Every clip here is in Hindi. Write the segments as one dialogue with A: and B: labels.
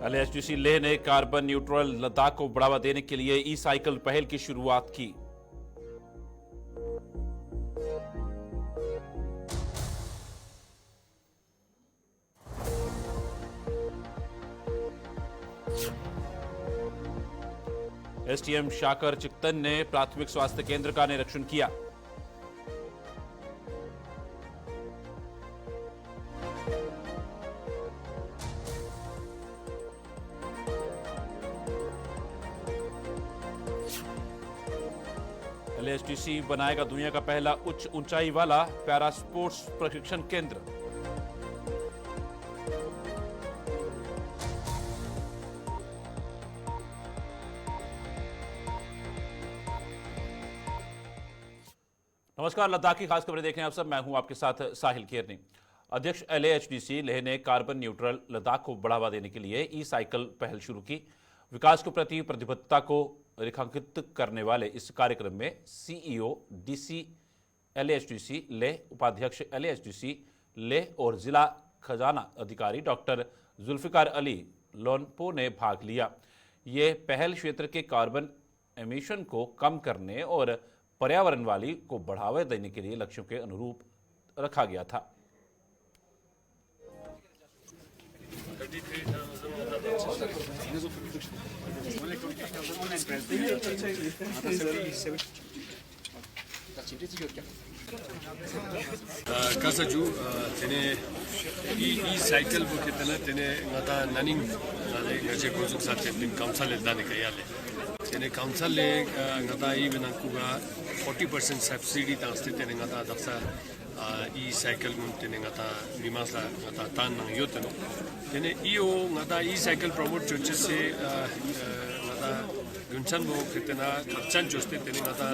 A: एलएचडीसी लेह ने कार्बन न्यूट्रल लद्दाख को बढ़ावा देने के लिए ई साइकिल पहल की शुरुआत की। एसडीएम शाकर चिक्तन ने प्राथमिक स्वास्थ्य केंद्र का निरीक्षण किया। एलएचडीसी बनाएगा दुनिया का पहला उच्च ऊंचाई वाला पैरा स्पोर्ट्स प्रशिक्षण केंद्र। नमस्कार, लद्दाख की खास खबरें देख रहे हैं आप सब। मैं हूं आपके साथ साहिल केरनी। अध्यक्ष एलएचडीसी लेह ने कार्बन न्यूट्रल लद्दाख को बढ़ावा देने के लिए ई साइकिल पहल शुरू की। विकास के प्रति प्रतिबद्धता को रेखांकित करने वाले इस कार्यक्रम में सीईओ डीसी एलएचडीसी लेह, उपाध्यक्ष एलएचडीसी लेह और जिला खजाना अधिकारी डॉक्टर जुल्फिकार अली लोनपो ने भाग लिया। ये पहल क्षेत्र के कार्बन एमिशन को कम करने और पर्यावरण वाली को बढ़ावा देने के लिए लक्ष्यों के अनुरूप रखा गया था।
B: kasaju tene ई साइकिल वो कितना तने ngata naning ngaje kozuk sa tin council le dane kayale tene council le ngata ई bina kuga 40% subsidy ta asti tene ngata daksa ई cycle mun tene ngata bimasa ngata tan nang yoteno tene io ngata ई cycle promote choche se ngata gunchan bo कितना खर्चन जोस्ते तने ngata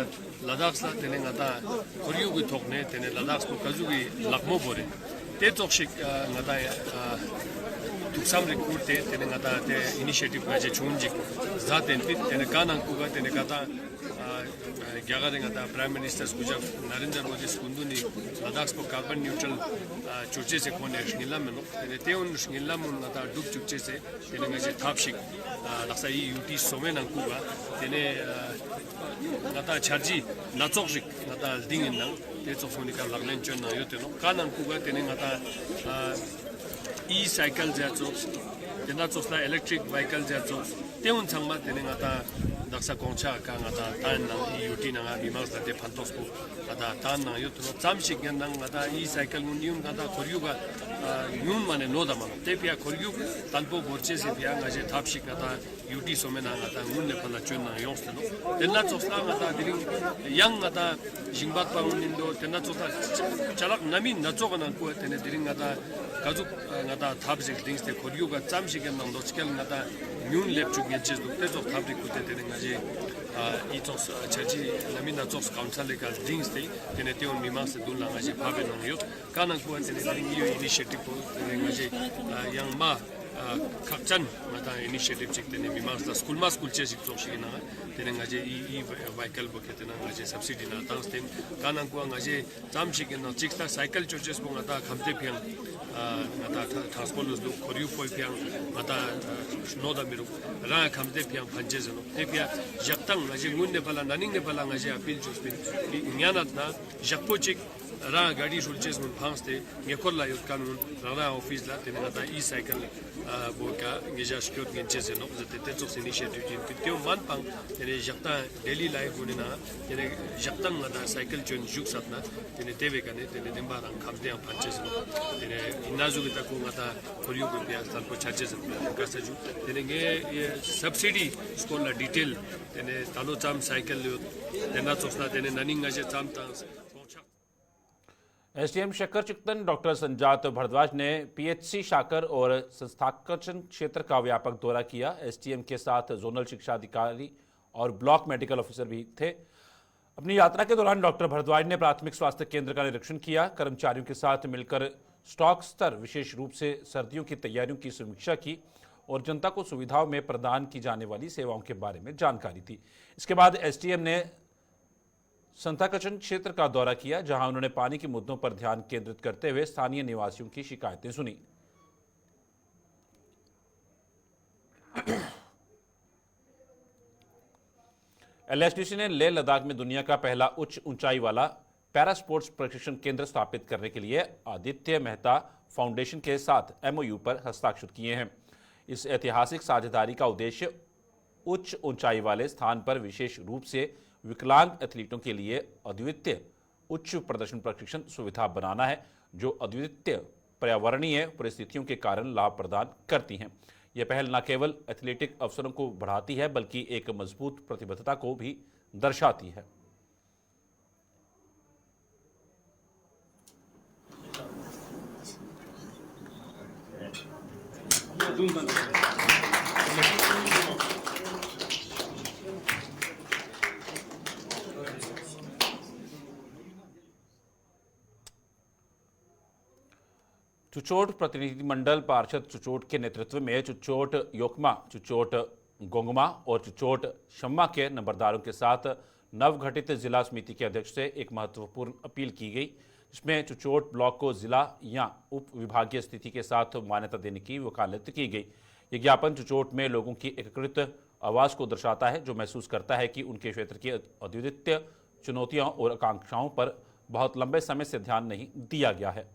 B: लद्दाख सा तने ngata कोरियो की ठोकने तने लद्दाख को कजुगी लखमो बोरे ते तोक्षिक ngata तुक्सम रिक्रूट तने ngata ते इनिशिएटिव का जे चुनजिक जाते तने कानंग कुगा तने kata ग्यागा ngata प्राइम मिनिस्टर कुजा नरेंद्र मोदी स्कुंदुनी लद्दाख को कार्बन न्यूट्रल चुचे से कोने शनिला में तने ते उन शनिला में ngata दुक चुचे से तने ngaje थापशिक laksa ई यूटी सोमे नंग कुगा tene ngata charji natsokjik ngata dingin nang te tsofoni ka laglen chen na yote no kanan kuga tene ngata e cycle ja tsos tena tsosla electric vehicle ja tsos teun changma tene ngata daksa kongcha ka ngata tan nang e UT nang a bimas da te phantos ko ngata tan nang yote no chamshik nang ngata e cycle mun yum ngata khoryuga yum mane no da mano te pia khoryug tanpo borche se pia ngaje thapshik ngata UT somena ngata ngunne phala chun na yongste no tena tsosla ngata diring yang ngata jingbat pa unindo tena tsosla chalak nami nachoga nang ko tene diring ngata 가족 나다 탑직 딩스테 코리오가 잠시게 난 노치켈 나다 뉴 랩축 예체도 때도 탑직 그때 되는 거지 이토스 차지 나미나 조스 카운슬레가 딩스테 테네티온 미마스 둘랑아지 파베노요 가난 쿠안테 이 이니시에티브 되는 거지 양마 각전 마다 이니시에티브 찍되는 미마스 스쿨마 스쿨 체식 쪽시기나 되는 거지 이 바이클 버켓나 거지 subsidy 나 당스템 가난 쿠안가지 잠시게 나 직사 사이클 조체스 봉하다 감대평 ngata transport do khoriu poi pyang ngata noda miru ra khamde pyang panjezno tepya jaktang ngaje ngunne bala naning ne bala ngaje apil jospin nyanat na jakpochik ra gadi sulches mun pangste ngekolla yot kanun ra office la tene ngata e cycle boka ngeja shkot ngenchezno zete tetsos initiative tin kityo man pang tene jakta daily life gunina tene jaktang ngata cycle chon juk satna tene teve kane tene demba rang khamde ang panjezno tene inazu kita ko ngata khoriu ko pya sal ko charges kasaju tene nge subsidy school la detail tene talo cham cycle yo tena chosna tene naning ngaje cham tang
A: SDM शक्कर चिक्तन डॉक्टर संजात भरद्वाज ने पीएचसी शाकर और संस्थाकचन क्षेत्र का व्यापक दौरा किया। एसडीएम के साथ जोनल शिक्षा अधिकारी और ब्लॉक मेडिकल ऑफिसर भी थे। अपनी यात्रा के दौरान डॉक्टर भरद्वाज ने प्राथमिक स्वास्थ्य केंद्र का निरीक्षण किया। कर्मचारियों के साथ मिलकर स्टॉक स्तर, विशेष रूप से सर्दियों की तैयारियों की समीक्षा की और जनता को सुविधाओं में प्रदान की जाने वाली सेवाओं के बारे में जानकारी दी। इसके बाद एसडीएम ने संथाकचन क्षेत्र का दौरा किया, जहां उन्होंने पानी के मुद्दों पर ध्यान केंद्रित करते हुए स्थानीय निवासियों की शिकायतें सुनी। LHDC ने लेह लद्दाख में दुनिया का पहला उच्च ऊंचाई वाला पैरा स्पोर्ट्स प्रशिक्षण केंद्र स्थापित करने के लिए आदित्य मेहता फाउंडेशन के साथ MOU पर हस्ताक्षर किए हैं। इस ऐतिहासिक साझेदारी का उद्देश्य उच्च ऊंचाई वाले स्थान पर विशेष रूप से विकलांग एथलीटों के लिए अद्वितीय उच्च प्रदर्शन प्रशिक्षण सुविधा बनाना है, जो अद्वितीय पर्यावरणीय परिस्थितियों के कारण लाभ प्रदान करती हैं। यह पहल न केवल एथलेटिक अवसरों को बढ़ाती है बल्कि एक मजबूत प्रतिबद्धता को भी दर्शाती है। चुचोट प्रतिनिधिमंडल पार्षद चुचोट के नेतृत्व में चुचोट योकमा, चुचोट गोंगमा और चुचोट शम्मा के नंबरदारों के साथ नवगठित जिला समिति के अध्यक्ष से एक महत्वपूर्ण अपील की गई, जिसमें चुचोट ब्लॉक को जिला या उप विभागीय स्थिति के साथ मान्यता देने की वकालत की गई। ये ज्ञापन चुचोट में लोगों की एकीकृत आवाज़ को दर्शाता है, जो महसूस करता है कि उनके क्षेत्र की अद्वितीय चुनौतियों और आकांक्षाओं पर बहुत लंबे समय से ध्यान नहीं दिया गया है।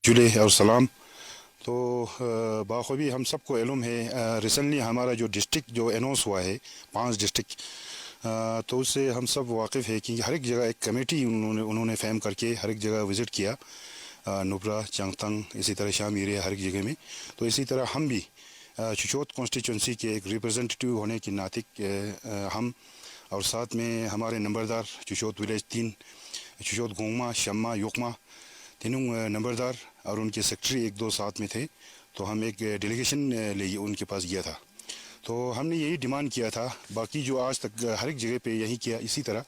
C: जुले और सलाम। तो बाखूबी हम सबको इल्म है, रिसेंटली हमारा जो डिस्ट्रिक्ट जो अनाउंस हुआ है 5 डिस्ट्रिक्ट, तो उससे हम सब वाकिफ़ है कि हर एक जगह एक कमेटी उन्होंने फैम करके हर एक जगह विज़िट किया, नुब्रा, चांगतंग, इसी तरह शाम एरिया हर एक जगह में। तो इसी तरह हम भी चुचोट कॉन्स्टिट्यूंसी के एक रिप्रेजेंटेटिव होने के नाते हम और साथ में हमारे नंबरदार चुचोट विलेज 3, चुचोट गोंगमा, शम्मा, योकमा तीनों नंबरदार और उनके सेक्रेटरी 1-2 साथ में थे। तो हम एक डेलीगेशन ले उनके पास गया था। तो हमने यही डिमांड किया था, बाकी जो आज तक हर एक जगह पे यही किया, इसी तरह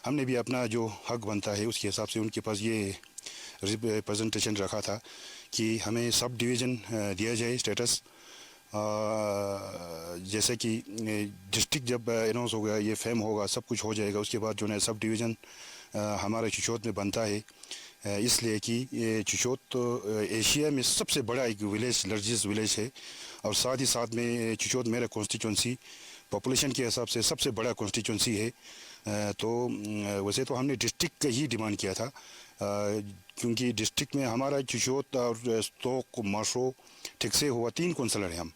C: हमने भी अपना जो हक बनता है उसके हिसाब से उनके पास ये रिप्रेजेंटेशन रखा था कि हमें सब डिवीज़न दिया जाए स्टेटस। जैसे कि डिस्ट्रिक्ट जब अनाउंस हो गया, ये फेम होगा, सब कुछ हो जाएगा, उसके बाद जो है सब डिवीज़न हमारे चुचोट में बनता है, इसलिए कि ये चुचोट तो एशिया में सबसे बड़ा एक विलेज, लार्जेस्ट विलेज है। और साथ ही साथ में चुचोट मेरा कॉन्स्टिट्यूंसी पॉपुलेशन के हिसाब से सबसे बड़ा कॉन्स्टिट्यूंसी है। तो वैसे तो हमने डिस्ट्रिक्ट का ही डिमांड किया था, क्योंकि डिस्ट्रिक्ट में हमारा चुचोट और तोक, माशो, ठिकसे हुआ 3 कौंसलर हैं हम।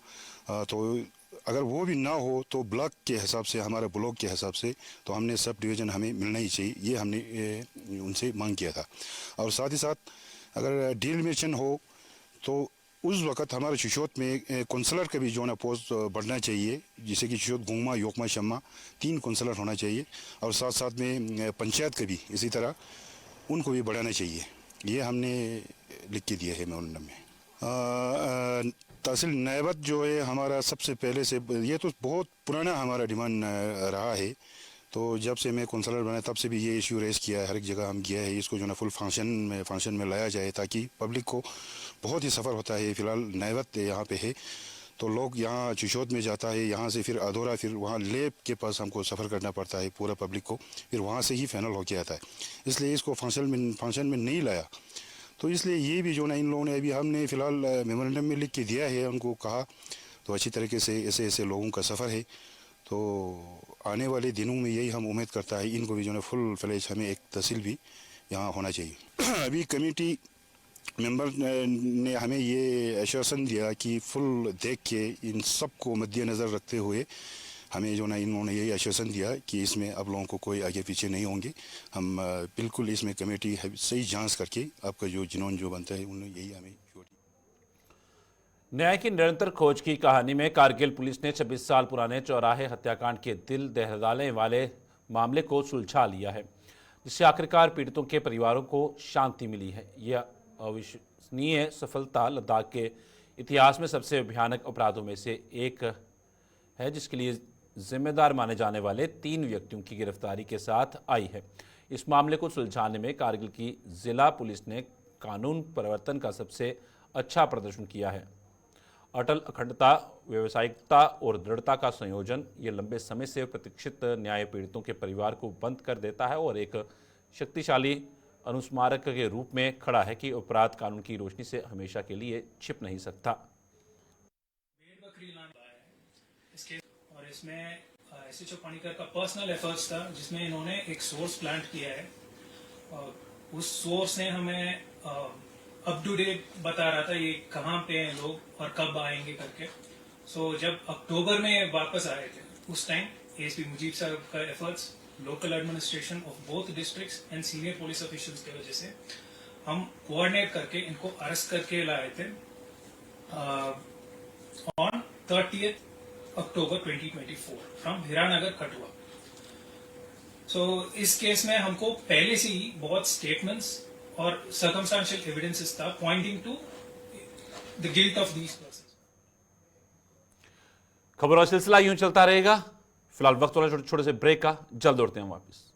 C: तो अगर वो भी ना हो तो ब्लॉक के हिसाब से, हमारा ब्लॉक के हिसाब से, तो हमने सब डिवीज़न हमें मिलना ही चाहिए, ये हमने उनसे मांग किया था। और साथ ही साथ अगर डीलिमिटेशन हो तो उस वक़्त हमारे चुचोट में कौंसलर का भी जो है पोस्ट बढ़ना चाहिए, जैसे कि चुचोट गोंगमा, योकमा, शम्मा 3 कौंसलर होना चाहिए। और साथ साथ में पंचायत का भी इसी तरह उनको भी बढ़ाना चाहिए। ये हमने लिख के दिया है मेमोरेंडम में। तहसील नैबत जो है हमारा सबसे पहले से, ये तो बहुत पुराना हमारा डिमांड रहा है। तो जब से मैं कौंसलर बना तब से भी ये इशू रेस किया है, हर एक जगह हम गया है, इसको जो है फुल फंक्शन में लाया जाए, ताकि पब्लिक को बहुत ही सफ़र होता है। फ़िलहाल नैबत यहाँ पे है तो लोग यहाँ चुचोट में जाता है, यहाँ से फिर अधूरा, फिर वहाँ लेब के पास हमको सफ़र करना पड़ता है पूरा पब्लिक को, फिर वहाँ से ही फाइनल होके आता है। इसलिए इसको फंक्शन में नहीं लाया। तो इसलिए ये भी जो ना इन लोगों ने अभी हमने फ़िलहाल मेमोरेंडम में लिख के दिया है, उनको कहा तो अच्छी तरीके से ऐसे ऐसे लोगों का सफ़र है। तो आने वाले दिनों में यही हम उम्मीद करता है, इनको भी जो है फुल फ्लेज हमें एक तहसील भी यहाँ होना चाहिए। अभी कमेटी मेंबर ने हमें ये आश्वासन दिया कि फुल देख के इन सब को मद्देनज़र रखते हुए हमें जो ना इन्होंने यही आश्वासन दिया कि इसमें अब लोगों को कोई आगे पीछे नहीं होंगे। हम बिल्कुल इसमें कमेटी सही जांच करके आपका जो जिनोन जो बनता है उन्होंने यही हमें।
A: न्याय की निरंतर खोज की कहानी में कारगिल पुलिस ने 26 साल पुराने चौराहे हत्याकांड के दिल दहलाने वाले मामले को सुलझा लिया है, जिससे आखिरकार पीड़ितों के परिवारों को शांति मिली है। यह अविश्वसनीय सफलता लद्दाख के इतिहास में सबसे भयानक अपराधों में से एक है, जिसके लिए जिम्मेदार माने जाने वाले 3 व्यक्तियों की गिरफ्तारी के साथ आई है। इस मामले को सुलझाने में कारगिल की जिला पुलिस ने कानून परिवर्तन का सबसे अच्छा प्रदर्शन किया है। अटल अखंडता, व्यावसायिकता और दृढ़ता का संयोजन ये लंबे समय से प्रतीक्षित न्याय पीड़ितों के परिवार को बंद कर देता है और एक शक्तिशाली अनुस्मारक के रूप में खड़ा है कि अपराध कानून की रोशनी से हमेशा के लिए छिप नहीं सकता।
D: भेड़ बकरी लाना है इसके, और इसमें एसएचओ पानीकर का पर्सनल एफर्ट्स था, जिसमें इन्होंने एक सोर्स प्लांट किया है और उस सोर्स ने हमें अप टू डेट बता रहा था ये कहाँ पे हैं लोग और कब आएंगे करके। सो जब अक्टूबर में वापस आए थे उस टाइम एएसपी मुजीब साहब का efforts, local administration of both districts and senior police officials की वजह से हम कोऑर्डिनेट करके इनको अरेस्ट करके लाए थे on 30th October 2024 from Hiranagar Kathua. So इस केस में हमको पहले से ही बहुत स्टेटमेंट्स और सर्कमस्टेंशियल एविडेंसेस था pointing to the guilt of these persons.
A: खबरों का सिलसिला यूं चलता रहेगा। फिलहाल वक्त वाला छोटे से ब्रेक का, जल्द लौटते हैं वापस।